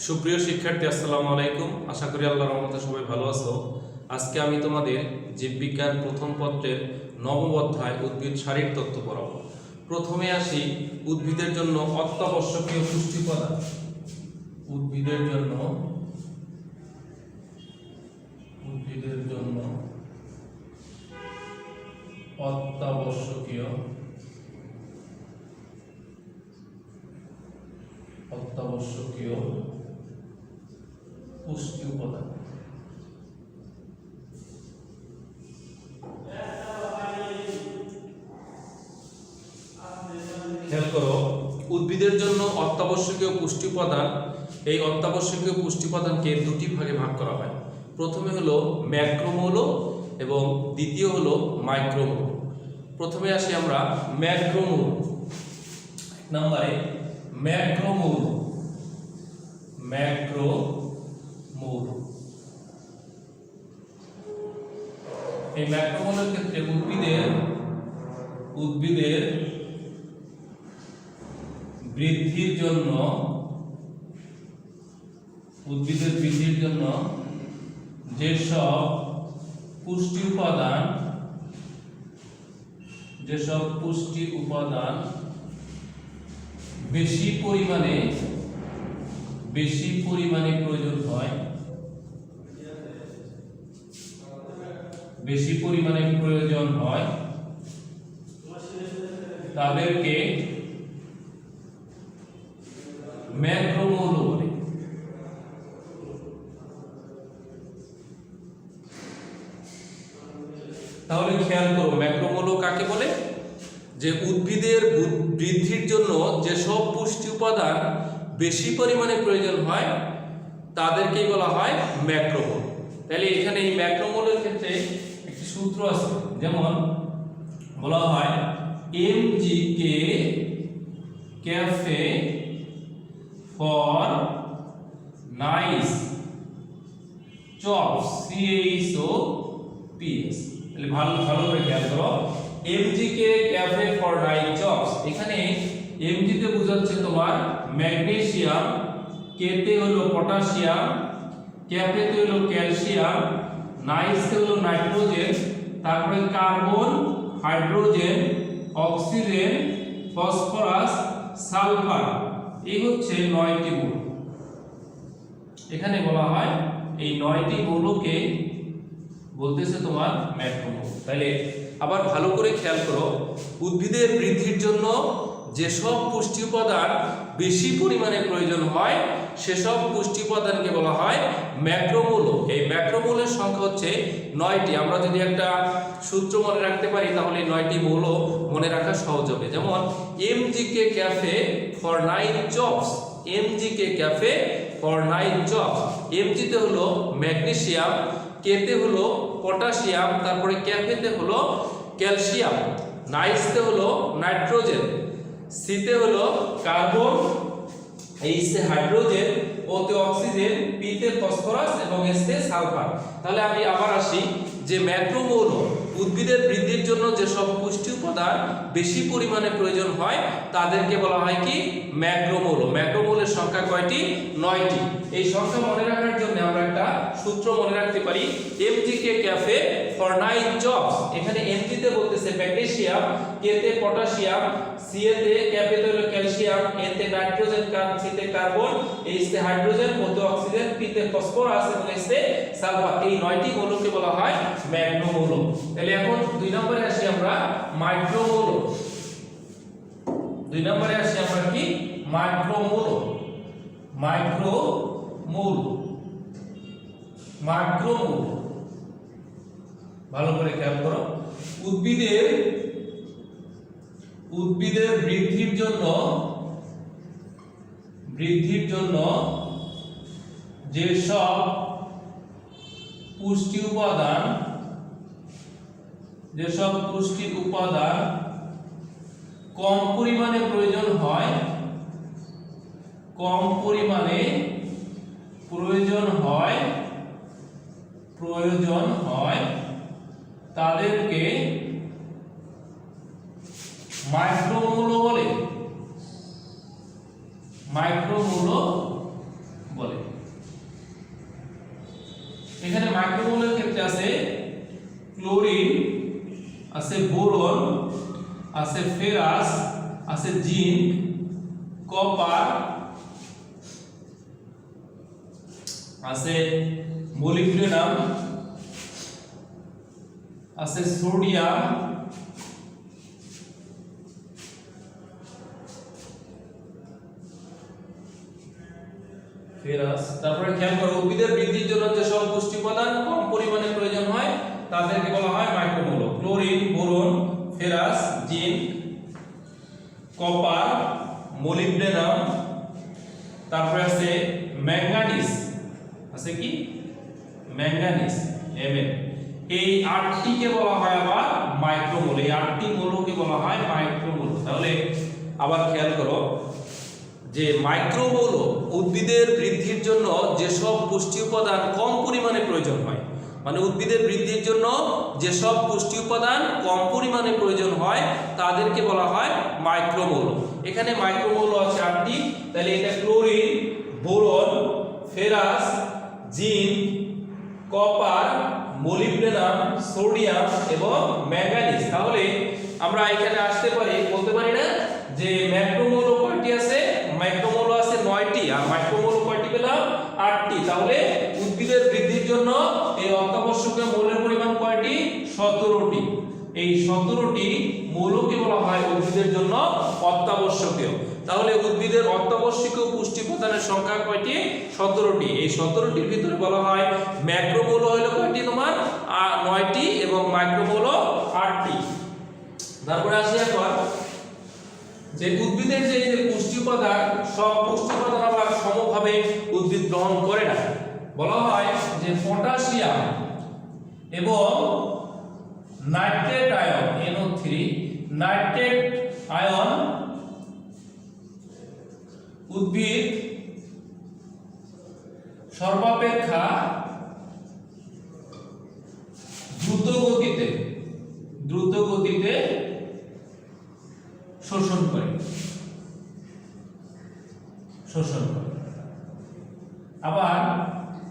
সুপ্রিয় শিক্ষার্থী, আসসালামু আলাইকুম। আশা করি আল্লাহর রহমতে সবাই ভালো আছো। আজকে আমি তোমাদের জীববিজ্ঞান প্রথম পত্রের নবম অধ্যায় উদ্ভিদ শারীরতত্ত্ব পড়াবো। প্রথমে আসি উদ্ভিদের জন্য অত্যাবশ্যকীয় পুষ্টি উপাদান। উদ্ভিদের জন্য অত্যাবশ্যকীয় পুষ্টি উপাদান। খেয়াল করো, উদ্ভিদের জন্য অত্যাবশ্যকীয় পুষ্টি উপাদান, এই অত্যাবশ্যকীয় পুষ্টি উপাদানকে দুটি ভাগে ভাগ করা হয়। প্রথমে হলো ম্যাক্রোমৌল এবং দ্বিতীয় হলো মাইক্রোমৌল। প্রথমে আসি আমরা ম্যাক্রোমৌল। এক নম্বরে ম্যাক্রোমৌল। এই ম্যাক্রোমৌলের ক্ষেত্রে উদ্ভিদের বৃদ্ধির জন্য যেসব পুষ্টি উপাদান বেশি পরিমাণে প্রয়োজন হয় তাদেরকে ম্যাক্রোমৌল বলে। তাহলে খেয়াল করো, ম্যাক্রোমৌল কাকে বলে? যে উদ্ভিদের বৃদ্ধির জন্য যেসব পুষ্টি উপাদান বেশি পরিমাণে প্রয়োজন হয় তাদেরকেই বলা হয় ম্যাক্রোমৌল। তাহলে এখানে এই ম্যাক্রোমৌলের ক্ষেত্রে একটি সূত্র আছে, যেমন বলা হয় mgk cafe for nice chops CHOPS। তাহলে ভালো করে খেয়াল করো, mgk cafe for nice chops, এখানে mg তে বোঝাচ্ছে তোমার ম্যাগনেসিয়াম, k তে হলো পটাশিয়াম, ক্যাফে তে হলো ক্যালসিয়াম, নাইস তে হলো নাইট্রোজেন, তারপরে carbon, hydrogen, oxygen, phosphorus, sulphur. এই হচ্ছে 9টি মৌল। এখানে বলা হয় এই 9টি মৌলকে বলতেছে তোমার ম্যাক্রোমৌল। তাহলে আবার ভালো করে খেয়াল করো, উদ্ভিদের বৃদ্ধির জন্য যেসব পুষ্টি উপাদান বেশি পরিমাণে প্রয়োজন হয় সেসব পুষ্টি উপাদানকে বলা হয় ম্যাক্রোমৌল। এই ম্যাক্রোমৌলের সংখ্যা হচ্ছে 9টি। আমরা যদি একটা সূত্র মনে রাখতে পারি তাহলে 9টি মৌল মনে রাখা সহজ হবে। যেমন mgk cafe for 9 chops, mgk cafe for 9 chops। mg তে হলো ম্যাগনেসিয়াম, k তে হলো পটাশিয়াম, তারপরে ক্যাফে তে হলো ক্যালসিয়াম, নাইস তে হলো নাইট্রোজেন, সি তে হলো কার্বন, এইচ তে হাইড্রোজেন, ও তে অক্সিজেন, পি তে ফসফরাস এবং এস তে সালফার। তাহলে আমি আবার আসি যে ম্যাক্রোমৌল উদ্ভিদের বৃদ্ধির জন্য যেসব পুষ্টি উপাদান বেশি পরিমাণে প্রয়োজন হয় তাদেরকে বলা হয় কি? ম্যাক্রোমৌল। ম্যাক্রোমৌলের সংখ্যা কয়টি? 9টি। এই সংখ্যা মনে রাখার জন্য আমরা একটা সূত্র মনে রাখতে পারি, mgk cafe for 9 chops। এখানে mg তে বলতেছে ম্যাগনেসিয়াম, k তে পটাশিয়াম, সি তে ক্যাফে তে হলো ক্যালসিয়াম, এ তে নাইট্রোজেন, সি তে কার্বন, এইচ তে হাইড্রোজেন, ও তে অক্সিজেন, পি তে ফসফরাস এবং এস তে সালফার। এই 9টি মৌলকে বলা হয় ম্যাক্রোমৌল। তাহলে এখন 2 নম্বরে আসি আমরা মাইক্রোমৌল। 2 নম্বরে আসি আমরা কি? মাইক্রোমৌল। ভালো করে খেয়াল করো, উদ্ভিদের বৃদ্ধির জন্য যেসব পুষ্টি উপাদান কম পরিমাণে প্রয়োজন হয় তাদেরকে মাইক্রোমৌল বলে। এখানে মাইক্রোমোলের ক্ষেত্রে আছে ক্লোরিন, আছে বোরন, আছে ফেরাস, আছে জিঙ্ক, কপার, আছে মলিবডেনাম, আছে সোডিয়াম, ফেরাস। তারপরে খেয়াল করো উদ্ভিদের বৃদ্ধির জন্য যে সব পুষ্টি উপাদান কম পরিমাণে প্রয়োজন হয় তাদেরকে বলা হয় micromole. Chlorine, boron, ferrous, zinc, copper, molybdenum, তারপরে আছে ম্যাঙ্গানিজ, আছে কি ম্যাঙ্গানিজ Mn। এই 8টিকে বলা হয় আবার মাইক্রোমোল। এই 8টি মৌলকে বলা হয় মাইক্রোমোল। তাহলে আবার খেয়াল করো যে মাইক্রোমৌল উদ্ভিদের বৃদ্ধির জন্য যেসব পুষ্টি উপাদান কম পরিমাণে প্রয়োজন হয়, মানে উদ্ভিদের বৃদ্ধির জন্য যেসব পুষ্টি উপাদান কম পরিমাণে প্রয়োজন হয় তাদেরকে বলা হয় মাইক্রোমৌল। এখানে মাইক্রোমৌল আছে 8টি। তাহলে এটা chlorine, boron, ferrous, zinc, copper, molybdenum, sodium এবং ম্যাঙ্গানিজ। তাহলে আমরা এখানে আসতে পারি, বলতে পারি না যে ম্যাক্রোমোল কয়টি আছে? মাইক্রোমোল আছে 9টি, আর মাইক্রোমোল কয়টি পেলাম? 8টি। তাহলে উদ্ভিদের বৃদ্ধির জন্য এই অত্যাবশ্যকীয় মৌলের পরিমাণ কয়টি? 17টি। এই 17টি মৌলকে বলা হয় উদ্ভিদের জন্য অত্যাবশ্যকীয়। তাহলে উদ্ভিদের অত্যাবশ্যকীয় পুষ্টি উপাদানের সংখ্যা কয়টি? 17টি। এই 17টির ভিতরে বলা হয় ম্যাক্রোমোল হলো কয়টি? তোমার 9টি এবং মাইক্রোমোল 8টি। তারপরে আসি এখন যে উদ্ভিদের যে পুষ্টি উপাদান, সব পুষ্টি উপাদান আবার সমভাবে উদ্ভিদ গ্রহণ করে না। বলা হয় যে পটাশিয়াম এবং nitrate ion NO3, nitrate ion উদ্ভিদ সর্বাপেক্ষা দ্রুত গতিতে শোষণ করে। আবার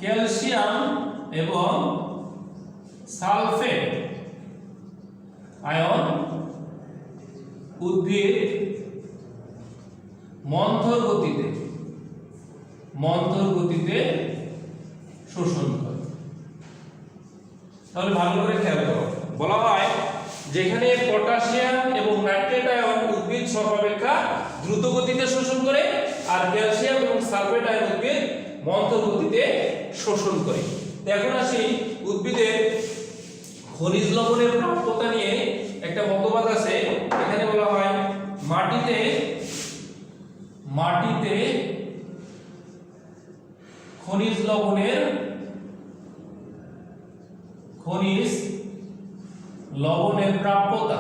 ক্যালসিয়াম এবং সালফেট আয়ন উদ্ভিদ মন্থর গতিতে শোষণ করে। তাহলে ভালো করে খেয়াল করো, বলা হয় যেখানে পটাশিয়াম এবং নাইট্রেট আয়ন উদ্ভিদ সর্বাপেক্ষা দ্রুত গতিতে শোষণ করে, আর ক্যালসিয়াম এবং সালফেট আয়ন উদ্ভিদ মন্থর গতিতে শোষণ করে। এখন আসি উদ্ভিদের খনিজ লবণের প্রাপ্যতা নিয়ে একটা মতবাদ আছে। এখানে বলা হয় মাটিতে খনিজ লবণের প্রাপ্যতা।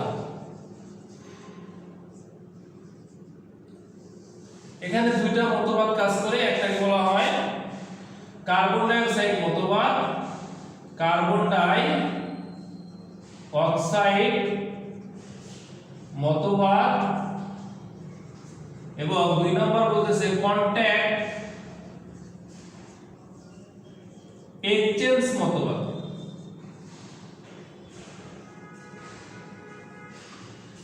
এখানে দুইটা মতবাদ কাজ করে। একটাকে বলা হয় কার্বন ডাই অক্সাইড মতবাদ, কার্বন ডাই অক্সাইড মতবাদ, এবং 2 নম্বর বলতেছে কন্ট্যাক্ট এক্সচেঞ্জ মতবাদ।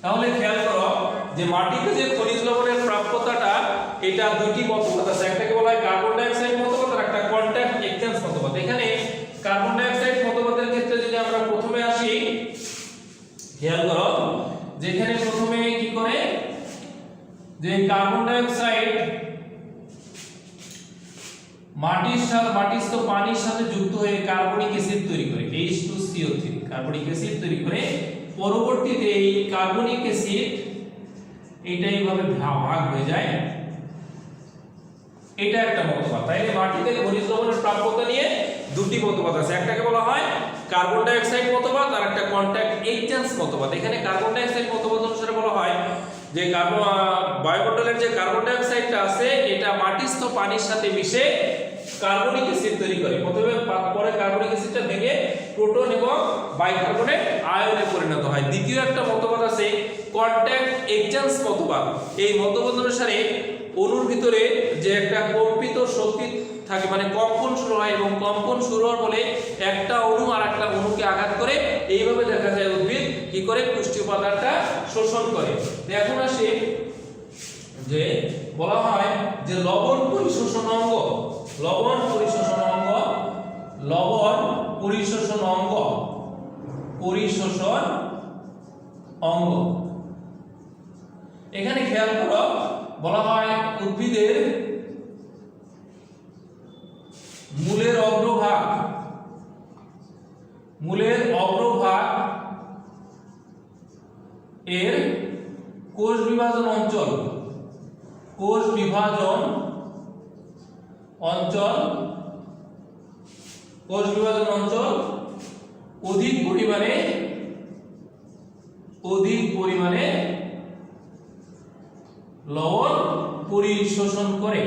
তাহলে খেয়াল করো যে মাটিতে যে খনিজ লবণের প্রাপ্যতাটা, এটা দুটি মতবাদ আছে। একটাকে বলা হয় কার্বন ডাই অক্সাইড মতবাদ আর একটা কন্ট্যাক্ট এক্সচেঞ্জ মতবাদ। এখানে কার্বন ডাই অক্সাইড মতবাদের ক্ষেত্রে যদি আমরা প্রথমে আসি, খেয়াল করো যে এখানে প্রথমে কি করে যে কার্বন ডাই অক্সাইড মাটিস্থ পানির সাথে যুক্ত হয়ে কার্বনিক অ্যাসিড তৈরি করে, H2CO3 কার্বনিক অ্যাসিড তৈরি করে। পরবর্তীতে এই কার্বনিক অ্যাসিড এটা এইভাবে ভাগ হয়ে যায়। এটা একটা মতবাদ। তাইলে মাটিতে খনিজ লবণের প্রাপ্যতা নিয়ে দুটি মতবাদ আছে। একটাকে বলা হয় কার্বন ডাই অক্সাইড মতবাদ আর একটা কন্ট্যাক্ট এক্সচেঞ্জ মতবাদ। এখানে কার্বন ডাই অক্সাইড মতবাদ অনুসারে বলা হয় যে বায়ুমণ্ডলের যে কার্বন ডাই অক্সাইডটা আছে এটা মাটিস্থ পানির সাথে মিশে কার্বনিক অ্যাসিড তৈরি করে। পরে কার্বনিক অ্যাসিডটা ভেঙে প্রোটন এবং বাইকার্বনেট আয়নে পরিণত হয়। দ্বিতীয় একটা মতবাদ আছে কন্ট্যাক্ট এক্সচেঞ্জ মতবাদ। এই মতবাদ অনুসারে অণুর ভিতরে যে একটা কম্পিত শক্তি থাকে, মানে কম্পন শুরু হয় হয় এবং কম্পন শুরু হওয়ার ফলে একটা অণু আর একটা অণুকে আঘাত করে, এইভাবে দেখা যায় উদ্ভিদ কি করে পুষ্টি উপাদানটা শোষণ করে। এখন আসি যে বলা হয় যে লবণ পরিশোষণ অঙ্গ, লবণ পরিশোষণ অঙ্গ, লবণ পরিশোষণ অঙ্গ, পরিশোষণ অঙ্গ। এখানে খেয়াল করো, বলা হয় উদ্ভিদের মূলের অগ্রভাগ, মূলের অগ্রভাগ এর কোষ বিভাজন অঞ্চল, কোষ বিভাজন অঞ্চল, কোষ বিভাজন অঞ্চল অধিক পরিমাণে লবণ পরিশোষণ করে,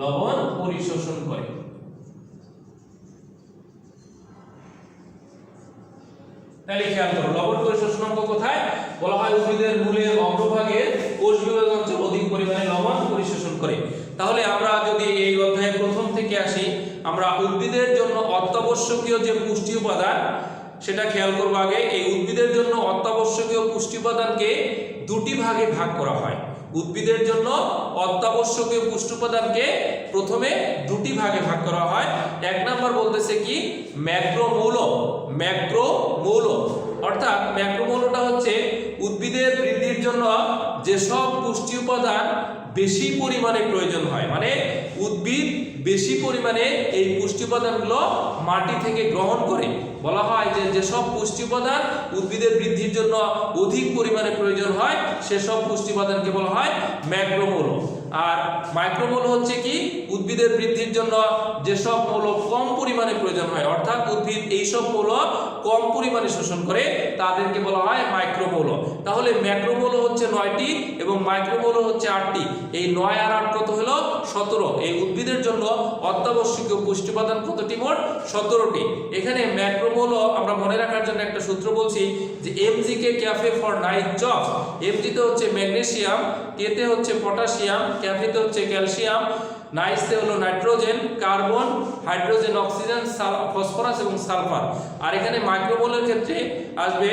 লবণ পরিশোষণ করে। তাহলে খেয়াল করো, লবণ পরিশোষণ অঙ্গ কোথায়? বলা হয় উদ্ভিদের মূলের অগ্রভাগের কোষ বিভাজন অঞ্চল অধিক পরিমাণে লবণ পরিশোষণ করে। তাহলে আমরা যদি এই অধ্যায়ের প্রথম থেকে আসি, আমরা উদ্ভিদের জন্য অত্যাবশ্যকীয় যে পুষ্টি উপাদান সেটা খেয়াল করব। আগে এই উদ্ভিদের জন্য অত্যাবশ্যকীয় পুষ্টি উপাদানকে দুটি ভাগে ভাগ করা হয়। উদ্ভিদের জন্য অত্যাবশ্যকীয় পুষ্টি উপাদানকে প্রথমে দুটি ভাগে ভাগ করা হয়। এক নাম্বার বলতেছে কি ম্যাক্রোমৌল, ম্যাক্রোমৌল অর্থাৎ ম্যাক্রোমৌলটা হচ্ছে উদ্ভিদের বৃদ্ধির জন্য যেসব পুষ্টি উপাদান বেশি পরিমাণে প্রয়োজন হয়, মানে উদ্ভিদ বেশি পরিমাণে এই পুষ্টি উপাদানগুলো মাটি থেকে গ্রহণ করে। বলা হয় যে যেসব পুষ্টি উপাদান উদ্ভিদের বৃদ্ধির জন্য অধিক পরিমাণে প্রয়োজন হয় সেসব পুষ্টি উপাদানকে বলা হয় ম্যাক্রোমৌল। আর মাইক্রোমৌল হচ্ছে কি উদ্ভিদের বৃদ্ধির জন্য যেসব মৌল কম পরিমাণে প্রয়োজন হয়, অর্থাৎ উদ্ভিদ এইসব মৌল কম পরিমাণে শোষণ করে তাদেরকে বলা হয় মাইক্রোমৌল। তাহলে ম্যাক্রোমৌল হচ্ছে 9টি এবং মাইক্রোমৌল হচ্ছে 8টি। এই 9 আর 8 কত হলো? 17। এই উদ্ভিদের জন্য অত্যাবশ্যকীয় পুষ্টি উপাদান কতটি? মোট 17টি। এখানে ম্যাক্রোমৌল আমরা মনে রাখার জন্য একটা সূত্র বলছি যে mgk cafe for night jobs. mg তে হচ্ছে ম্যাগনেসিয়াম, k তে হচ্ছে পটাশিয়াম, ক্যাফে তে হচ্ছে ক্যালসিয়াম, নাইসে হলো nitrogen, carbon, hydrogen, oxygen, phosphorus এবং সালফার। আর এখানে মাইক্রোমোলের ক্ষেত্রে আসবে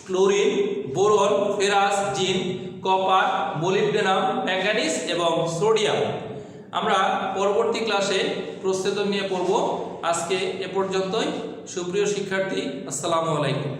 chlorine, boron, ferrous, zinc, copper, molybdenum, manganese এবং সোডিয়াম। আমরা পরবর্তী ক্লাসে প্রস্তুতি নিয়ে পড়ব। আজকে এ পর্যন্তই। সুপ্রিয় শিক্ষার্থী, আসসালামু আলাইকুম।